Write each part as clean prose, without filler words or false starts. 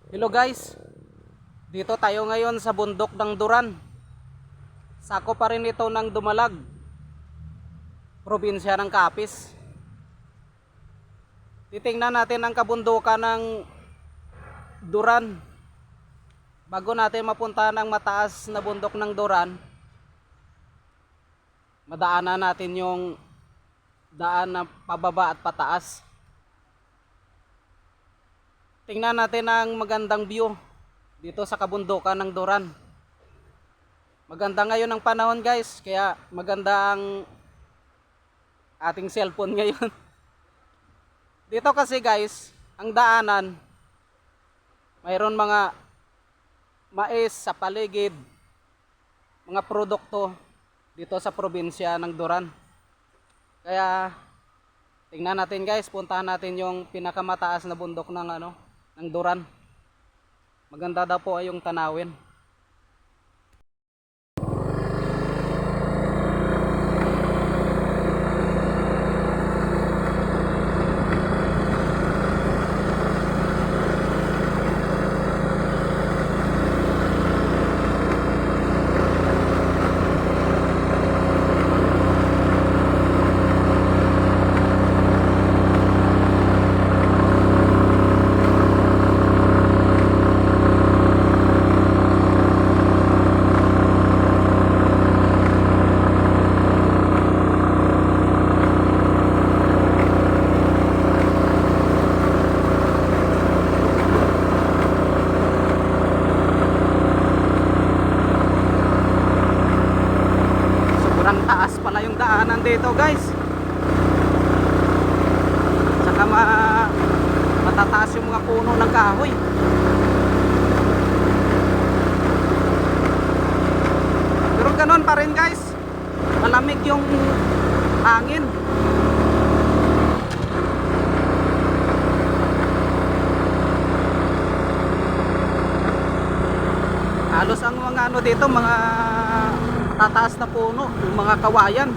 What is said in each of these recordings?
Hello guys, dito tayo ngayon sa bundok ng Duran. Sako pa rin ito ng Dumalag, probinsya ng Capiz. Titingnan natin ang kabundukan ng Duran. Bago natin mapunta ng mataas na bundok ng Duran, madaanan natin yung daan na pababa at pataas. Tingnan natin ang magandang view dito sa kabundukan ng Duran. Maganda ngayon ang panahon guys, kaya maganda ang ating cellphone ngayon. Dito kasi guys, ang daanan, mayroon mga mais sa paligid, mga produkto dito sa probinsya ng Duran. Kaya tingnan natin guys, puntahan natin yung pinakamataas na bundok ng ng Duran. Maganda daw po ay yung tanawin. Sobrang taas pala yung daanan dito guys. Saka matataas yung mga puno ng kahoy. Pero ganoon pa rin guys, malamig yung hangin. Halos ang mga dito, mga tataas na puno, yung mga kawayan.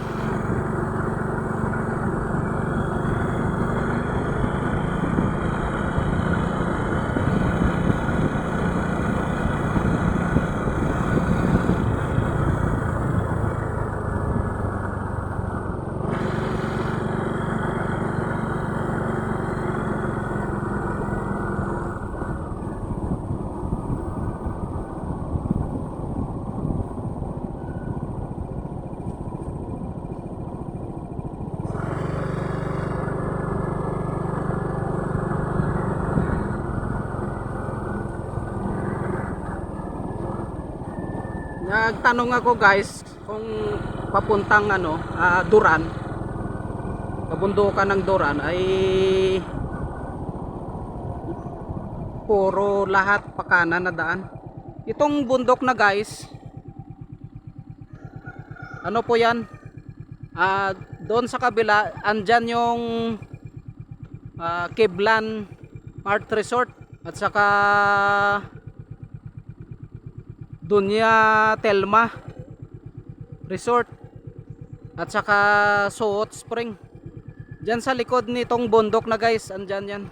Nagtanong ako guys kung papuntang Duran, kabundukan ng Duran ay puro lahat pakanan na daan. Itong bundok na guys, ano po yan, doon sa kabila andyan yung Kiblan Mart Resort at saka Dunya Telma Resort at saka Soot Spring. Diyan sa likod nitong bundok na guys, andyan yan.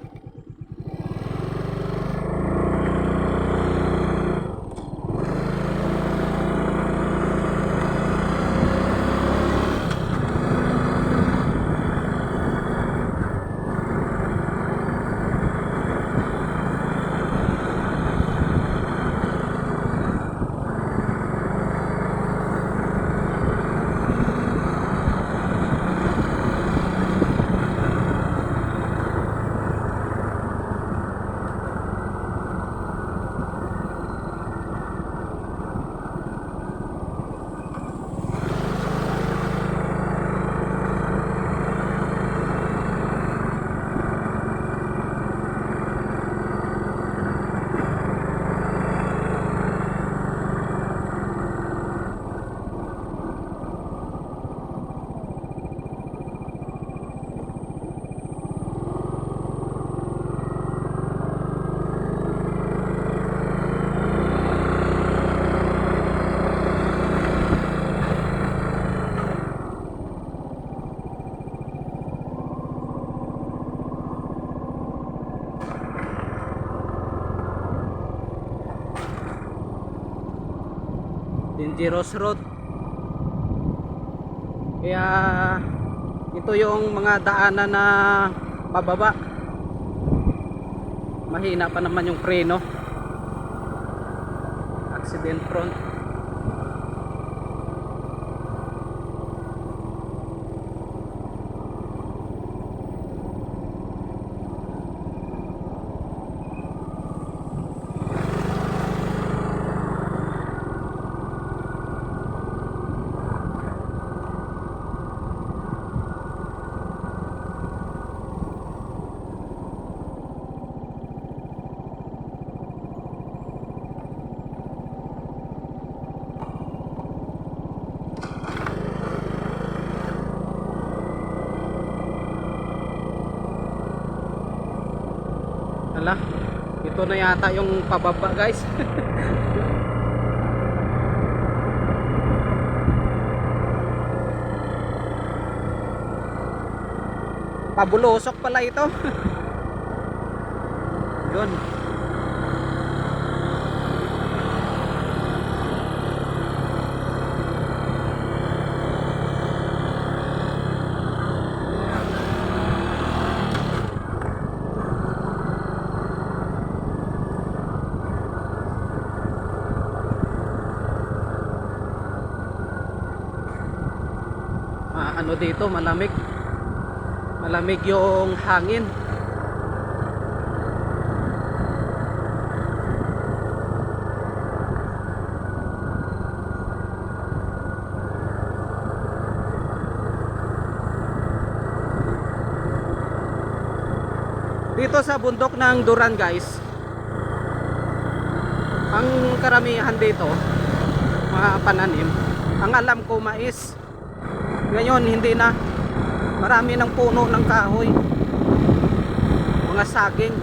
dangerous road. Kaya ito yung mga daanan na pababa, mahina pa naman yung preno, accident prone. Hala, ito na yata yung pababa guys. Pabulusok pala ito. Yun. Ano dito, malamig. Malamig yung hangin. Dito sa bundok ng Duran guys, ang karamihan dito mga pananim, ang alam ko mais. Ngayon hindi na, marami ng puno ng kahoy, mga saging,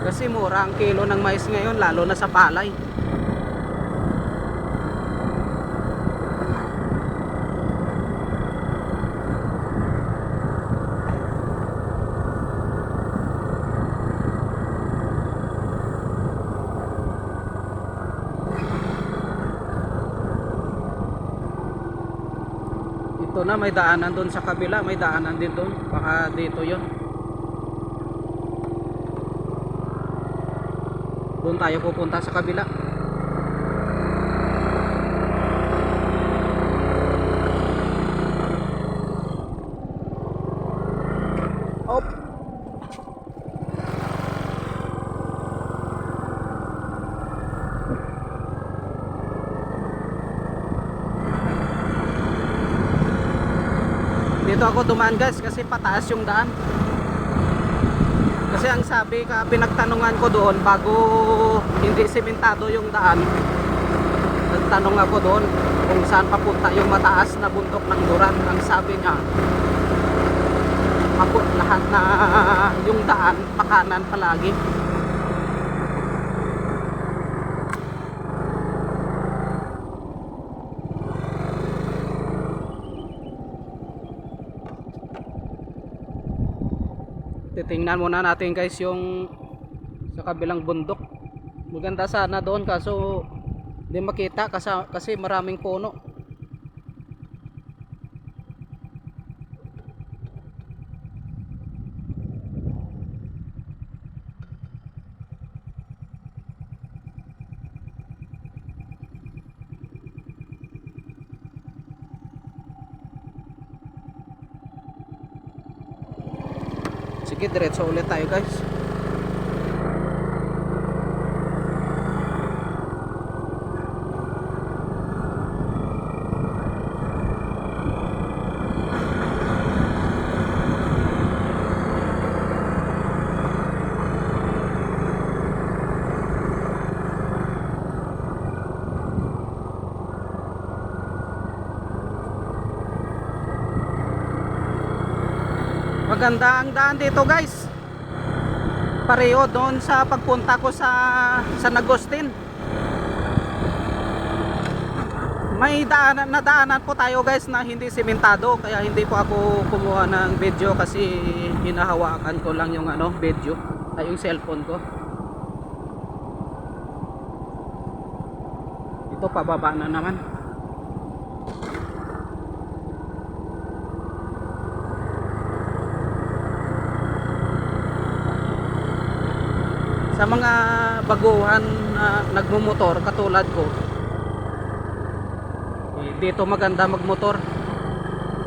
kasi mura ang kilo ng mais ngayon, lalo na sa palay. Ito na, may daanan doon sa kabila, may daanan din doon, baka dito yon. Doon tayo pupunta sa kabila. Op. Dito ako dumaan guys kasi pataas yung daan. Kasi ang sabi ka, pinagtanungan ko doon bago hindi sementado yung daan, nagtanong ako doon kung saan papunta yung mataas na bundok ng Duran. Ang sabi niya, lahat na yung daan pakanan palagi. Titingnan muna natin guys yung sa kabilang bundok. Maganda sana doon kaso di makita kasi maraming puno. Sige, diretso ulit tayo guys. Maganda ang daan dito guys, pareho doon sa pagpunta ko sa San Agustin. May nadaanan po tayo guys na hindi sementado, kaya hindi po ako kumuha ng video kasi hinahawakan ko lang yung video ay yung cellphone ko. Ito pababa na naman. Sa mga baguhan na nagmumotor katulad ko, dito maganda magmotor.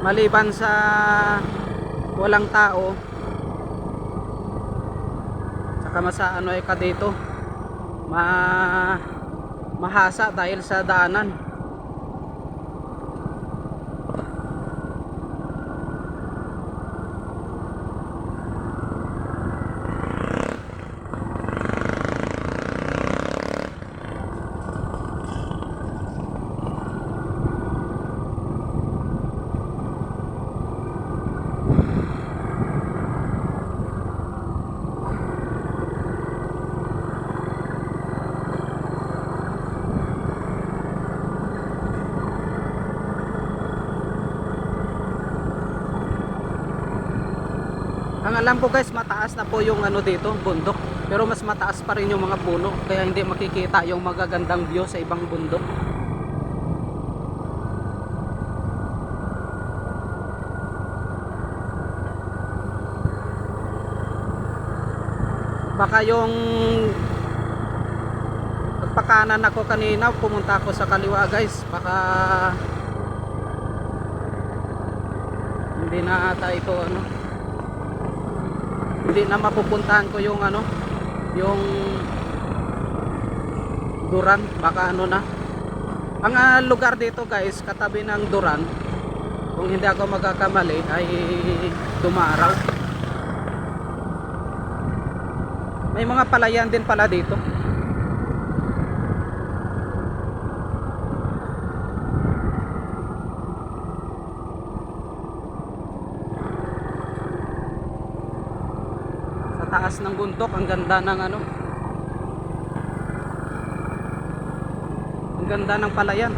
Maliban sa walang tao, saka masaano ay ka dito, mahasa dahil sa daanan. Ang alam ko guys, mataas na po yung ano dito, bundok. Pero mas mataas pa rin yung mga puno, kaya hindi makikita yung magagandang view sa ibang bundok. Baka yung pagpakanan ako kanina, pumunta ako sa kaliwa guys. Baka hindi na ata ito ano, hindi na mapupuntahan ko yung ano, yung Duran. Baka ano na. Ang lugar dito guys, katabi ng Duran, kung hindi ako magkakamali, ay Dumaraw. May mga palayan din pala dito. Taas ng bundok, ang ganda ng ano, ang ganda ng palayan.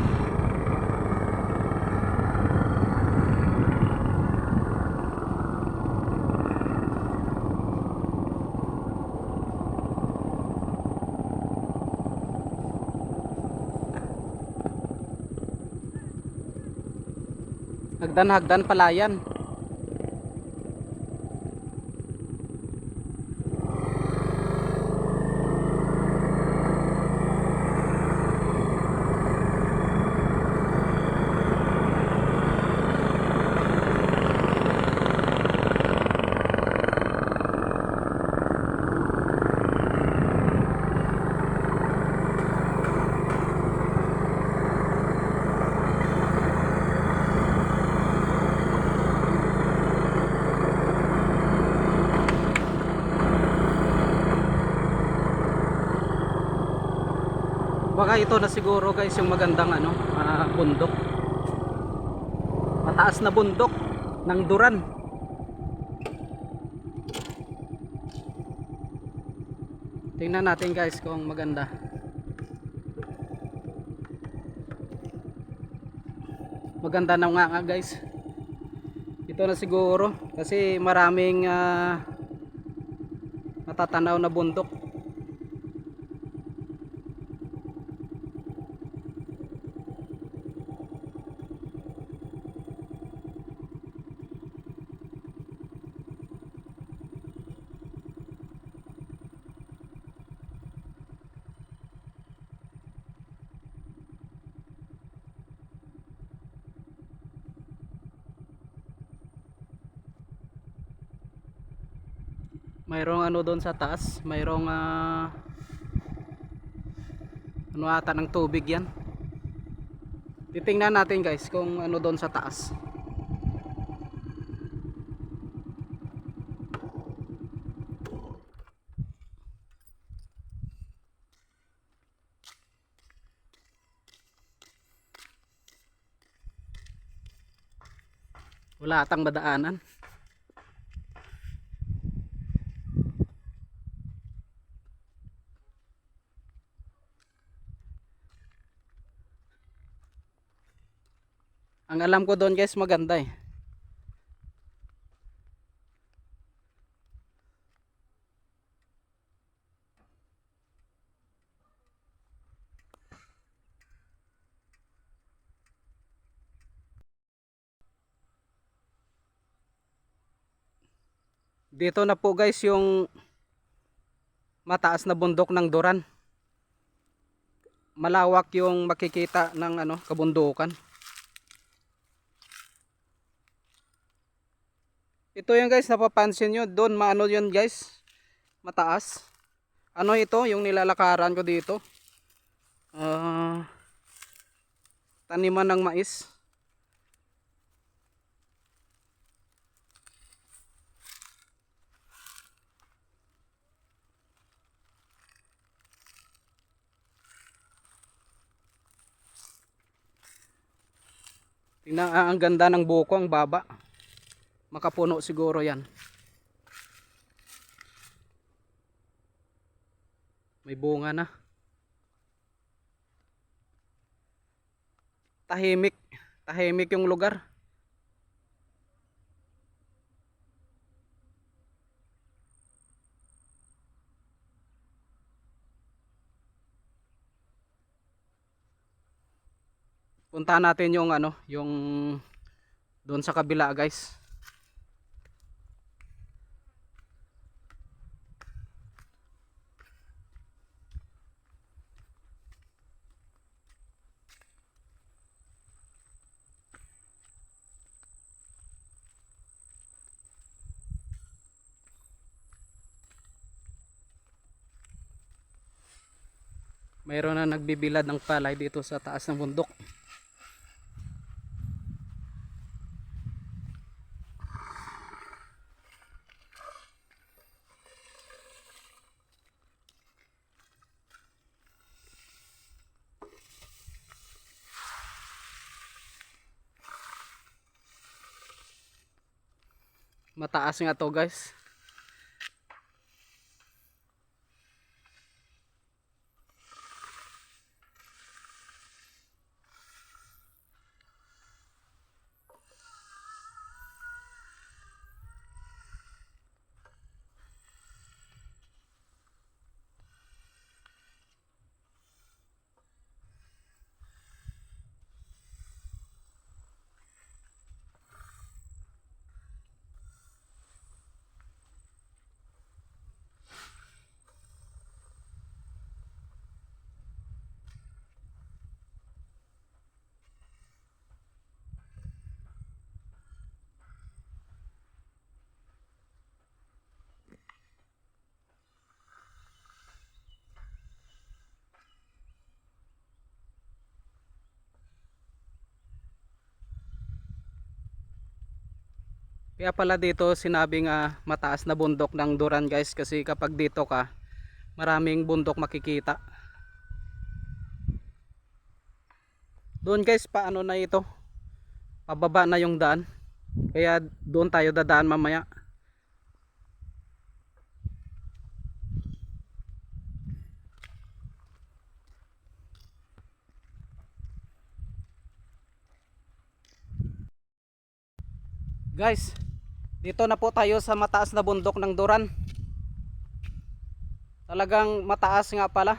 Hagdan-hagdan palayan. Baka ito na siguro guys yung magandang ano, bundok. Mataas na bundok ng Duran. Tingnan natin guys kung maganda. Maganda na nga guys. Ito na siguro kasi maraming natatanaw na bundok. Mayroong ano doon sa taas, mayroong ano ata ng tubig yan. Titingnan natin guys kung ano doon sa taas. Wala atang madaanan. Ang alam ko doon guys, maganda eh. Dito na po guys yung mataas na bundok ng Duran. Malawak yung makikita ng kabundukan. Ito yung guys, napapansin nyo doon, maano yun guys, mataas. Ano ito yung nilalakaran ko dito, taniman ng mais. Tingnan, ang ganda ng buko, ang baba. Makapuno siguro yan. May bunga na. Tahimik. Tahimik yung lugar. Puntahan natin yung yung doon sa kabila guys. Mayroon na nagbibilad ng palay dito sa taas ng bundok. Mataas nga to guys. Kaya pala dito sinabing mataas na bundok ng Duran guys, kasi kapag dito ka maraming bundok makikita. Doon guys, paano na ito? Pababa na yung daan. Kaya doon tayo dadaan mamaya. Guys, dito na po tayo sa mataas na bundok ng Duran. Talagang mataas nga pala.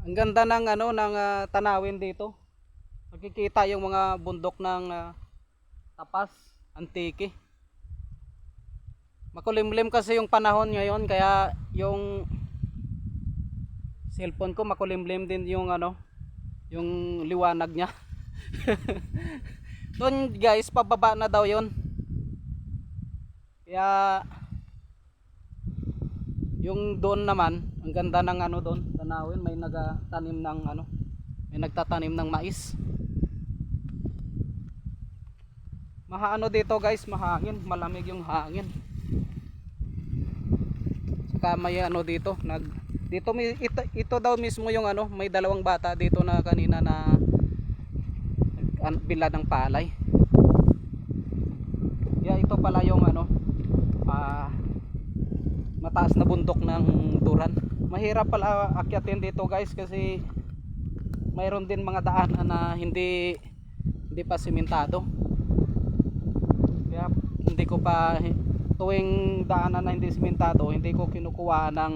Ang ganda ng tanawin dito. Makikita yung mga bundok ng Tapas, Antique. Makulimlim kasi yung panahon ngayon, kaya yung cellphone ko makulimlim din yung yung liwanag niya. Doon guys, pababa na daw yon. Kaya yung doon naman, ang ganda ng doon, tanawin, may nagtatanim ng may nagtatanim ng mais. Mahaano dito guys, mahangin, malamig yung hangin. Saka may dito, ito daw mismo yung may dalawang bata dito na kanina na bilad ng palay. Kaya ito pala yung mataas na bundok ng Duran. Mahirap pala akyatin dito guys, kasi mayroon din mga daanan na hindi pa simentado. Kaya hindi ko pa, tuwing daanan na hindi simentado, hindi ko kinukuha ng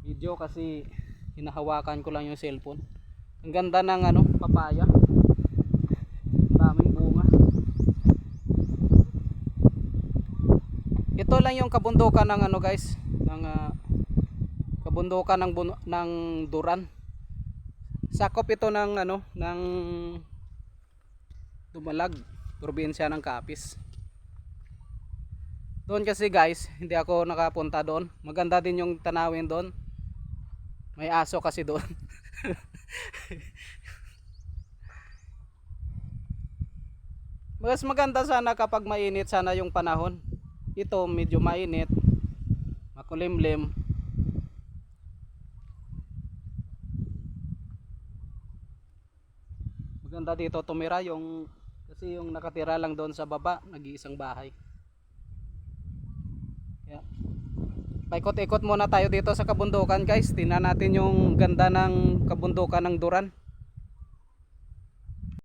video kasi hinahawakan ko lang yung cellphone. Ang ganda ng papaya, daming bunga. Ito lang yung kabundukan ng ano guys, ng kabundukan ng Duran. Sakop ito ng ano, ng Dumalag, probinsya ng Capiz. Doon kasi guys, hindi ako nakapunta doon. Maganda din yung tanawin doon. May aso kasi doon. Mas maganda sana kapag mainit sana yung panahon. Ito medyo mainit, makulimlim. Maganda dito tumira yung kasi yung nakatira lang doon sa baba, nag-iisang bahay. Kaya paikot-ikot muna tayo dito sa kabundukan guys. Tingnan natin yung ganda ng kabundukan ng Duran.